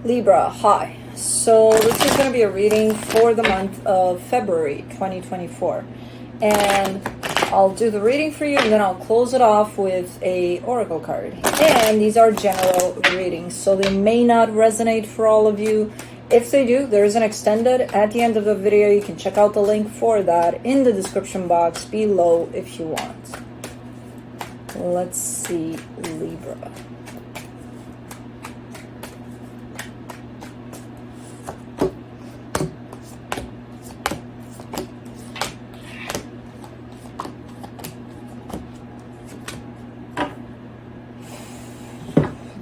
Libra, hi. So this is going to be a reading for the month of February 2024. And I'll do the reading for you and then I'll close it off with a oracle card. And these are general readings, so they may not resonate for all of you. If they do, there's an extended at the end of the video. You can check out the link for that in the description box below if you want. Let's see, Libra.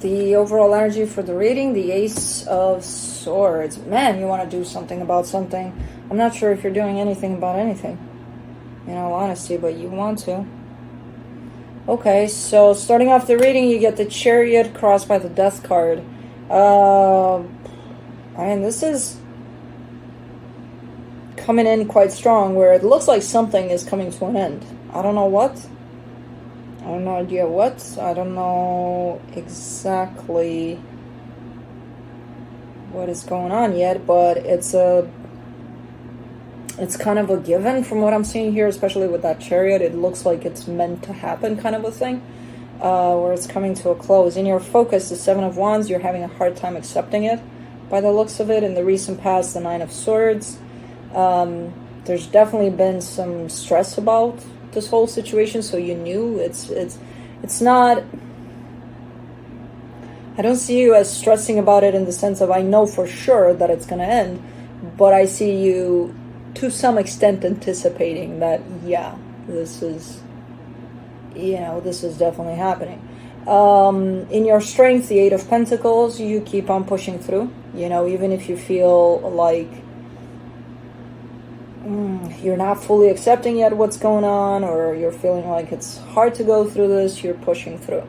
The overall energy for the reading, the Ace of Swords. Man, you want to do something about something. I'm not sure if you're doing anything about anything, in all honesty, but you want to. Okay, so starting off the reading, you get the Chariot crossed by the Death card. And this is coming in quite strong, where it looks like something is coming to an end. I don't know what. I have no idea what. I don't know exactly what is going on yet, but it's kind of a given from what I'm seeing here, especially with that Chariot. It looks like it's meant to happen, kind of a thing, where it's coming to a close. In your focus, the Seven of Wands, you're having a hard time accepting it by the looks of it. In the recent past, the Nine of Swords. There's definitely been some stress about this whole situation, so you knew it's not. I don't see you as stressing about it in the sense of I know for sure that it's going to end, but I see you to some extent anticipating that, yeah, this is definitely happening. In your strength, the Eight of Pentacles, you keep on pushing through, even if you feel like you're not fully accepting yet what's going on, or you're feeling like it's hard to go through this, you're pushing through.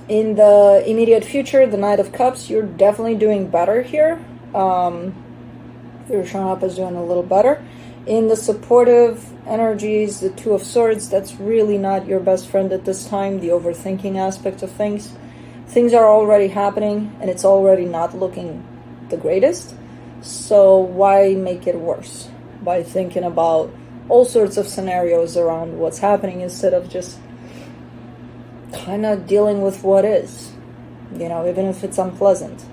In the immediate future, the Knight of Cups, you're definitely doing better here. You're showing up as doing a little better. In the supportive energies, the Two of Swords, that's really not your best friend at this time, the overthinking aspect of things. Things are already happening, and it's already not looking the greatest. So why make it worse by thinking about all sorts of scenarios around what's happening instead of just kind of dealing with what is, even if it's unpleasant.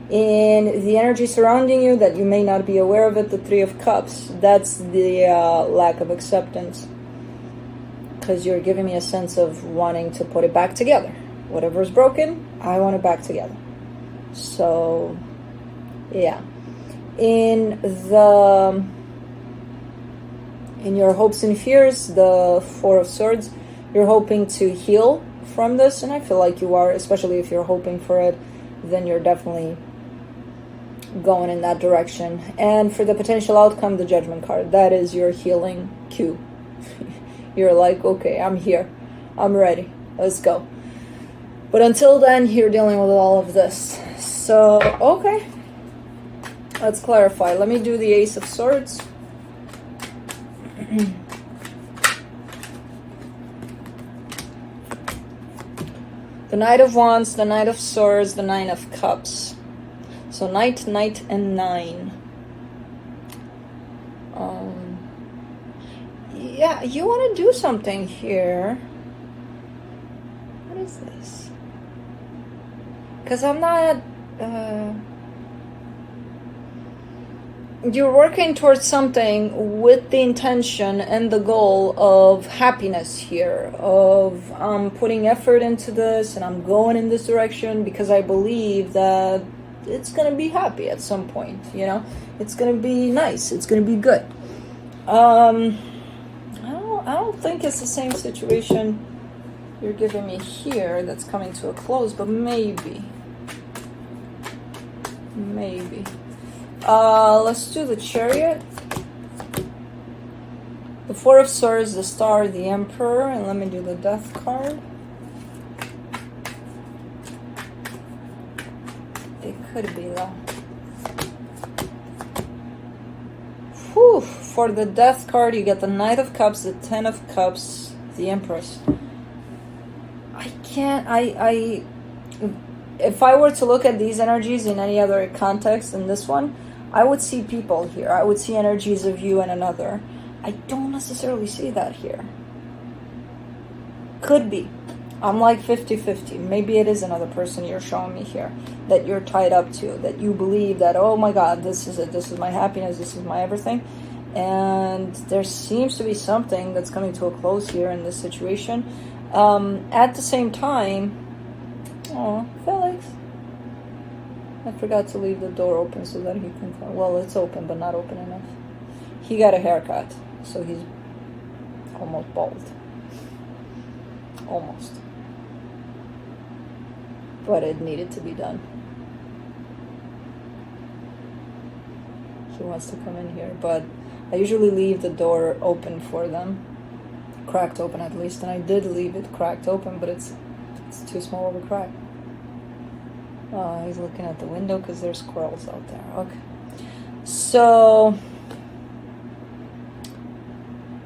In the energy surrounding you that you may not be aware of it, the Three of Cups, that's the lack of acceptance, because you're giving me a sense of wanting to put it back together. Whatever's broken, I want it back together. So, yeah. In your hopes and fears, the Four of Swords, you're hoping to heal from this, and I feel like you are, especially if you're hoping for it, then you're definitely going in that direction. And for the potential outcome, the Judgment card, that is your healing cue. You're like, okay, I'm here, I'm ready, let's go. But until then, you're dealing with all of this. So, okay. Let's clarify. Let me do the Ace of Swords. The Knight of Wands, the Knight of Swords, the Nine of Cups. So Knight, Knight, and Nine. Yeah, you want to do something here. What is this? Because I'm not... You're working towards something with the intention and the goal of happiness here, of putting effort into this, and I'm going in this direction because I believe that it's going to be happy at some point, It's going to be nice. It's going to be good. I don't think it's the same situation you're giving me here that's coming to a close, but maybe. Let's do the Chariot, the Four of Swords, the Star, the Emperor, and let me do the Death card. It could be though. Whew. For the Death card, you get the Knight of Cups, the Ten of Cups, the Empress. if I were to look at these energies in any other context than this one, I would see people here. I would see energies of you and another. I don't necessarily see that here. Could be. I'm like 50-50. Maybe it is another person you're showing me here that you're tied up to, that you believe that, oh my God, this is it. This is my happiness. This is my everything. And there seems to be something that's coming to a close here in this situation. At the same time, oh, Felix, I forgot to leave the door open so that he can come. Well, it's open, but not open enough. He got a haircut, so he's almost bald. Almost. But it needed to be done. He wants to come in here, but I usually leave the door open for them. Cracked open at least, and I did leave it cracked open, but it's too small of a crack. Oh, he's looking at the window because there's squirrels out there. Okay. So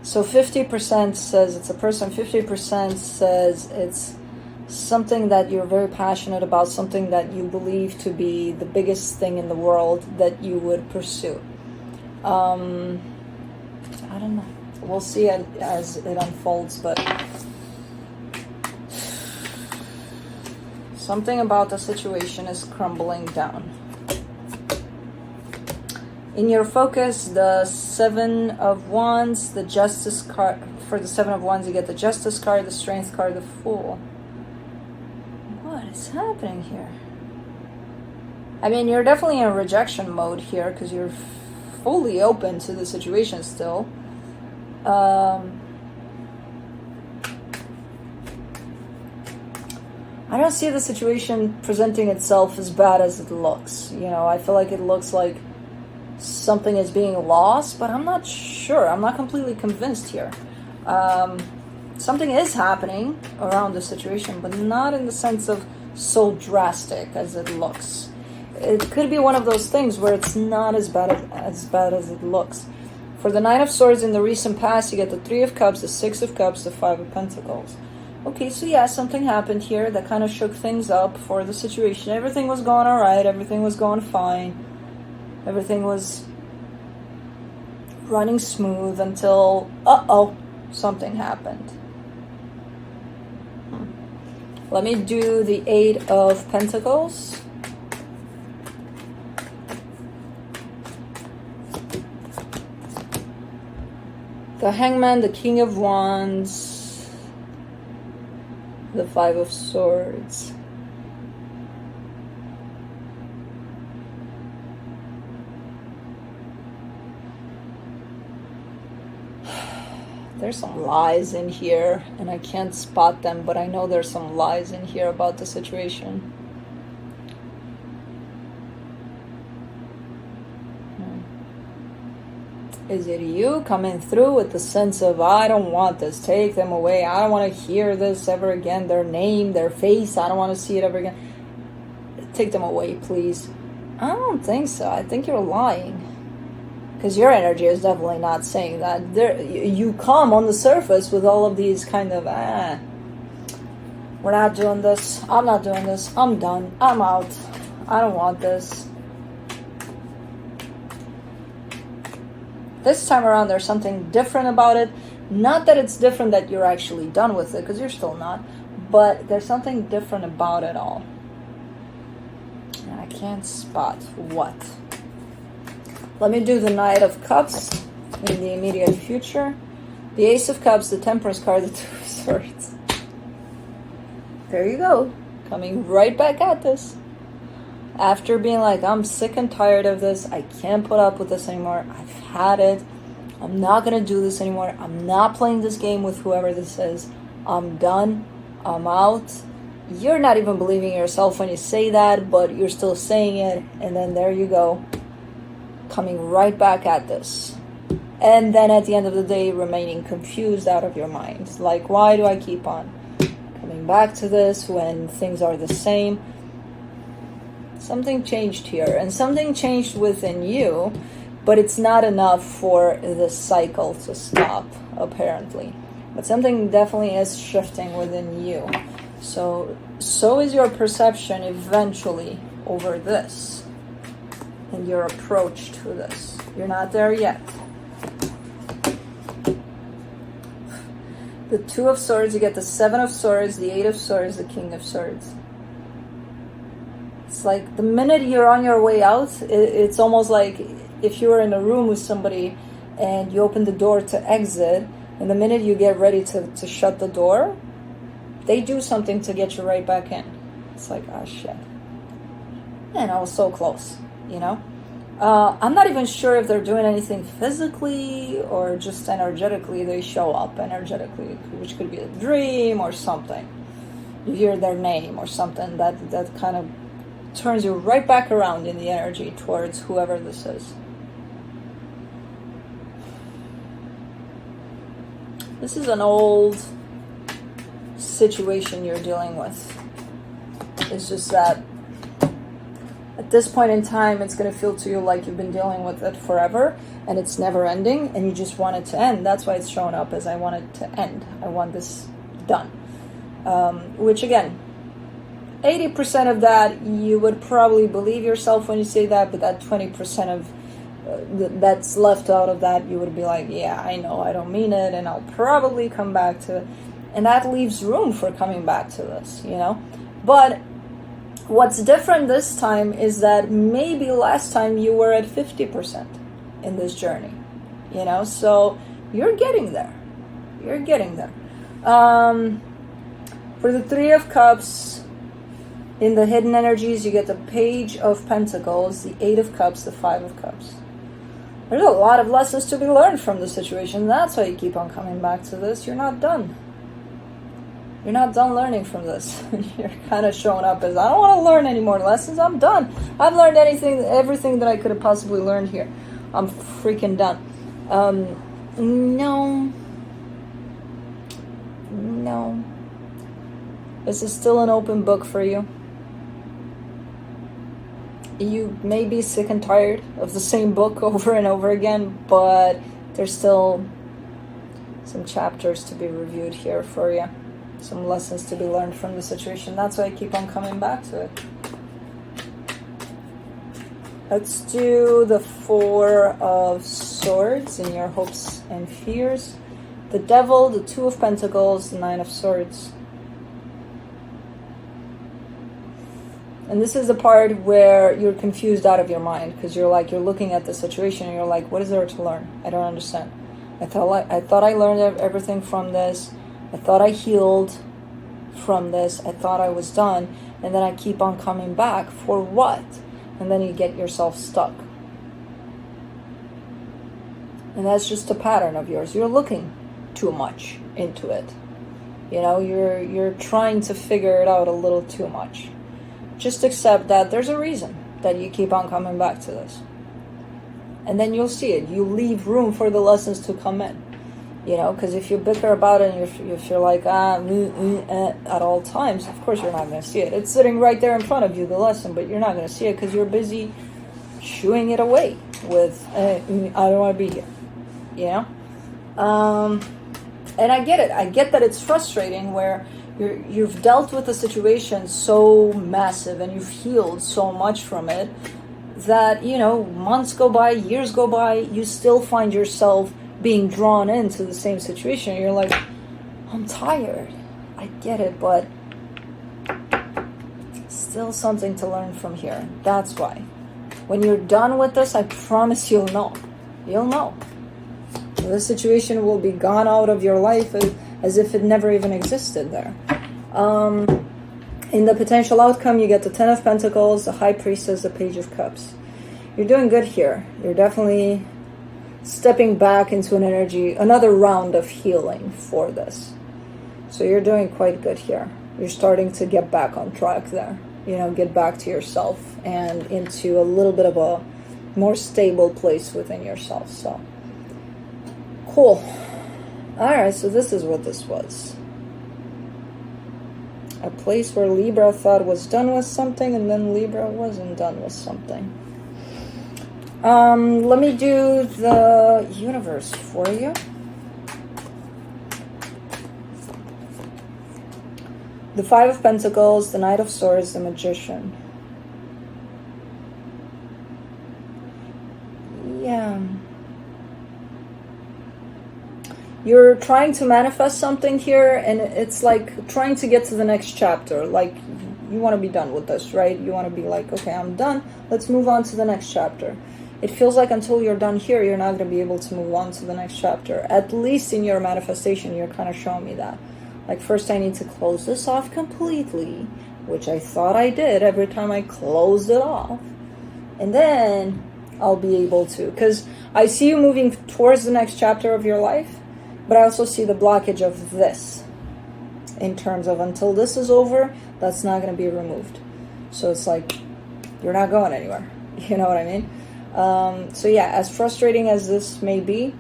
50% says it's a person, 50% says it's something that you're very passionate about, something that you believe to be the biggest thing in the world that you would pursue. I don't know. We'll see as it unfolds, but something about the situation is crumbling down. In your focus, the 7 of Wands, the Justice card. For the 7 of Wands, you get the Justice card, the Strength card, the Fool. What is happening here? I mean, you're definitely in rejection mode here because you're fully open to the situation still. I don't see the situation presenting itself as bad as it looks. You know, I feel like it looks like something is being lost, but I'm not sure. I'm not completely convinced here. Something is happening around the situation, but not in the sense of so drastic as it looks. It could be one of those things where it's not as bad as it looks. For the 9 of Swords in the recent past, you get the 3 of Cups, the 6 of Cups, the 5 of Pentacles. Okay, so yeah, something happened here that kind of shook things up for the situation. Everything was going all right. Everything was going fine. Everything was running smooth until, something happened. Let me do the 8 of Pentacles. The Hangman, the King of Wands, the 5 of Swords. There's some lies in here, and I can't spot them, but I know there's some lies in here about the situation. Is it you coming through with the sense of, I don't want this, take them away, I don't want to hear this ever again, their name, their face, I don't want to see it ever again. Take them away, please. I don't think so. I think you're lying. Because your energy is definitely not saying that. You come on the surface with all of these kind of, we're not doing this, I'm not doing this, I'm done, I'm out, I don't want this. This time around, there's something different about it. Not that it's different that you're actually done with it, because you're still not. But there's something different about it all. And I can't spot what. Let me do the Knight of Cups in the immediate future. The Ace of Cups, the Temperance card, the 2 of Swords. There you go. Coming right back at this. After being like, I'm sick and tired of this, I can't put up with this anymore, I've had it, I'm not going to do this anymore, I'm not playing this game with whoever this is, I'm done, I'm out. You're not even believing yourself when you say that, but you're still saying it, and then there you go, coming right back at this. And then at the end of the day, remaining confused out of your mind. Like, why do I keep on coming back to this when things are the same? Something changed here, and something changed within you, but it's not enough for the cycle to stop, apparently. But something definitely is shifting within you. So is your perception eventually over this and your approach to this. You're not there yet. The Two of Swords, you get the Seven of Swords, the Eight of Swords, the King of Swords. It's like the minute you're on your way out, it's almost like if you were in a room with somebody and you open the door to exit, and the minute you get ready to shut the door, they do something to get you right back in. It's like, oh shit. Man, I was so close, you know? I'm not even sure if they're doing anything physically or just energetically. They show up energetically, which could be a dream or something. You hear their name or something that kind of turns you right back around in the energy towards whoever this is. This is an old situation you're dealing with. It's just that at this point in time, it's going to feel to you like you've been dealing with it forever and it's never ending and you just want it to end. That's why it's showing up as I want it to end. I want this done. Which again, 80% of that, you would probably believe yourself when you say that, but that 20% of that's left out of that, you would be like, yeah, I know, I don't mean it, and I'll probably come back to it. And that leaves room for coming back to this, you know? But what's different this time is that maybe last time you were at 50% in this journey, you know? So you're getting there. You're getting there. For the Three of Cups, in the hidden energies, you get the Page of Pentacles, the Eight of Cups, the Five of Cups. There's a lot of lessons to be learned from the situation. That's why you keep on coming back to this. You're not done. You're not done learning from this. You're kind of showing up as, I don't want to learn any more lessons. I'm done. I've learned everything that I could have possibly learned here. I'm freaking done. No. This is still an open book for you. You may be sick and tired of the same book over and over again, but there's still some chapters to be reviewed here for you. Some lessons to be learned from the situation. That's why I keep on coming back to it. Let's do the Four of Swords in your hopes and fears. The Devil, the Two of Pentacles, the Nine of Swords. And this is the part where you're confused out of your mind, because you're looking at the situation and you're like, what is there to learn? I don't understand. I thought I learned everything from this. I thought I healed from this. I thought I was done. And then I keep on coming back. For what? And then you get yourself stuck. And that's just a pattern of yours. You're looking too much into it. You know, you're trying to figure it out a little too much. Just accept that there's a reason that you keep on coming back to this. And then you'll see it. You leave room for the lessons to come in. You know, because if you bicker about it and if you're like, at all times, of course you're not going to see it. It's sitting right there in front of you, the lesson, but you're not going to see it because you're busy shooing it away with, I don't want to be here. You know? And I get it. I get that it's frustrating where you've dealt with a situation so massive and you've healed so much from it that, you know, months go by, years go by, you still find yourself being drawn into the same situation. You're like, I'm tired. I get it, but still something to learn from here. That's why. When you're done with this, I promise you'll know. You'll know. The situation will be gone out of your life as if it never even existed there. In the potential outcome, you get the Ten of Pentacles, the High Priestess, the Page of Cups. You're doing good here. You're definitely stepping back into an energy, another round of healing for this. So you're doing quite good here. You're starting to get back on track there. You know, get back to yourself and into a little bit of a more stable place within yourself. So, cool. Alright, so this is what this was. A place where Libra thought was done with something, and then Libra wasn't done with something. Let me do the universe for you. The Five of Pentacles, the Knight of Swords, the Magician. Yeah. You're trying to manifest something here, and it's like trying to get to the next chapter. Like, you want to be done with this, right? You want to be like, okay, I'm done. Let's move on to the next chapter. It feels like until you're done here, you're not going to be able to move on to the next chapter. At least in your manifestation, you're kind of showing me that. Like, first I need to close this off completely, which I thought I did every time I closed it off. And then I'll be able to. Because I see you moving towards the next chapter of your life, but I also see the blockage of this. In terms of until this is over, that's not going to be removed. So it's like, you're not going anywhere. You know what I mean? So yeah, as frustrating as this may be,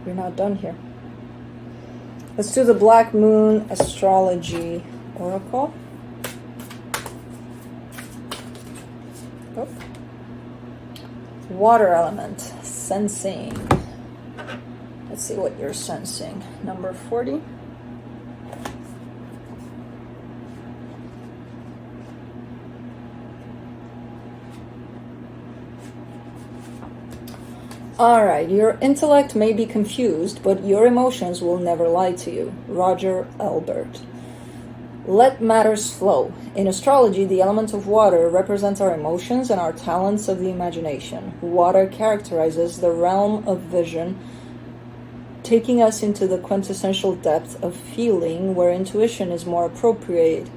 you're not done here. Let's do the Black Moon Astrology Oracle. Oh. Water element, sensing. Let's see what you're sensing. Number 40. Alright, your intellect may be confused, but your emotions will never lie to you. Roger Albert. Let matters flow. In astrology, the element of water represents our emotions and our talents of the imagination. Water characterizes the realm of vision, taking us into the quintessential depth of feeling, where intuition is more appropriate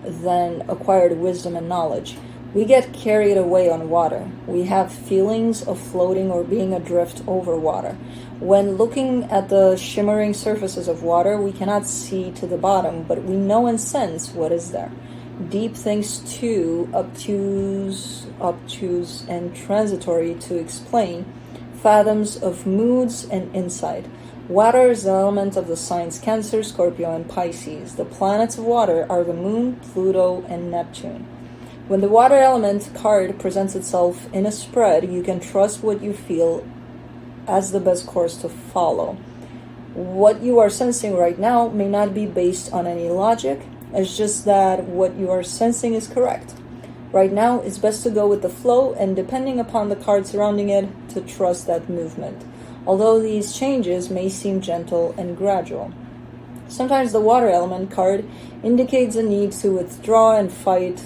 than acquired wisdom and knowledge. We get carried away on water. We have feelings of floating or being adrift over water. When looking at the shimmering surfaces of water, we cannot see to the bottom, but we know and sense what is there. Deep things too, obtuse and transitory to explain, fathoms of moods and insight. Water is the element of the signs Cancer, Scorpio, and Pisces. The planets of water are the Moon, Pluto, and Neptune. When the water element card presents itself in a spread, you can trust what you feel as the best course to follow. What you are sensing right now may not be based on any logic. It's just that what you are sensing is correct. Right now, it's best to go with the flow, and depending upon the card surrounding it, to trust that movement. Although these changes may seem gentle and gradual. Sometimes the water element card indicates a need to withdraw and fight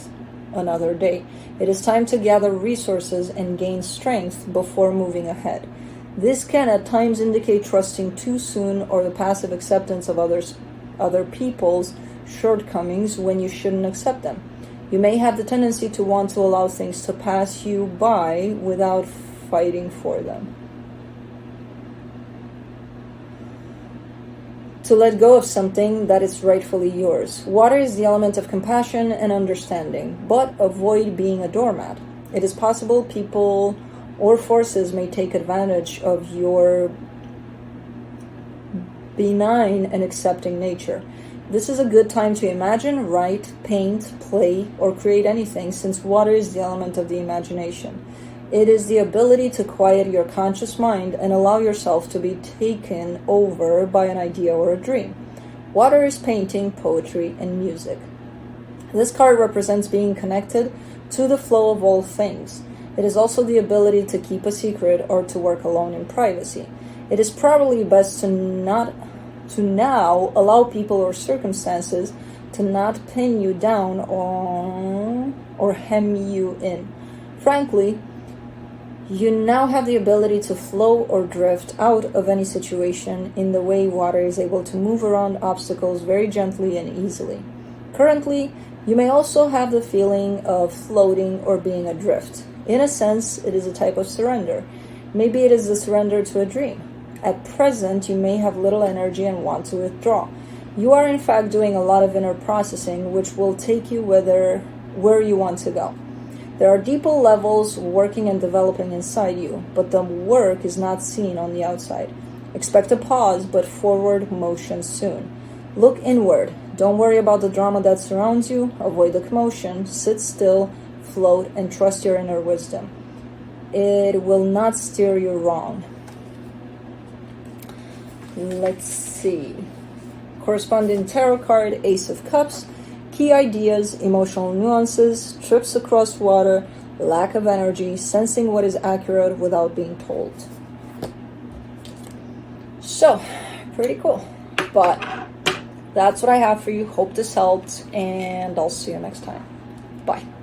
another day. It is time to gather resources and gain strength before moving ahead. This can at times indicate trusting too soon or the passive acceptance of other people's shortcomings when you shouldn't accept them. You may have the tendency to want to allow things to pass you by without fighting for them. To let go of something that is rightfully yours. Water is the element of compassion and understanding, but avoid being a doormat. It is possible people or forces may take advantage of your benign and accepting nature. This is a good time to imagine, write, paint, play, or create anything, since water is the element of the imagination. It is the ability to quiet your conscious mind and allow yourself to be taken over by an idea or a dream. Water is painting, poetry, and music. This card represents being connected to the flow of all things. It is also the ability to keep a secret or to work alone in privacy. It is probably best to now allow people or circumstances to not pin you down or hem you in. Frankly, you now have the ability to flow or drift out of any situation in the way water is able to move around obstacles very gently and easily. Currently, you may also have the feeling of floating or being adrift. In a sense, it is a type of surrender. Maybe it is the surrender to a dream. At present, you may have little energy and want to withdraw. You are in fact doing a lot of inner processing, which will take you where you want to go. There are deeper levels working and developing inside you, but the work is not seen on the outside. Expect a pause, but forward motion soon. Look inward. Don't worry about the drama that surrounds you. Avoid the commotion. Sit still, float, and trust your inner wisdom. It will not steer you wrong. Let's see. Corresponding tarot card, Ace of Cups. Key ideas, emotional nuances, trips across water, lack of energy, sensing what is accurate without being told. So, pretty cool. But that's what I have for you. Hope this helped, and I'll see you next time. Bye.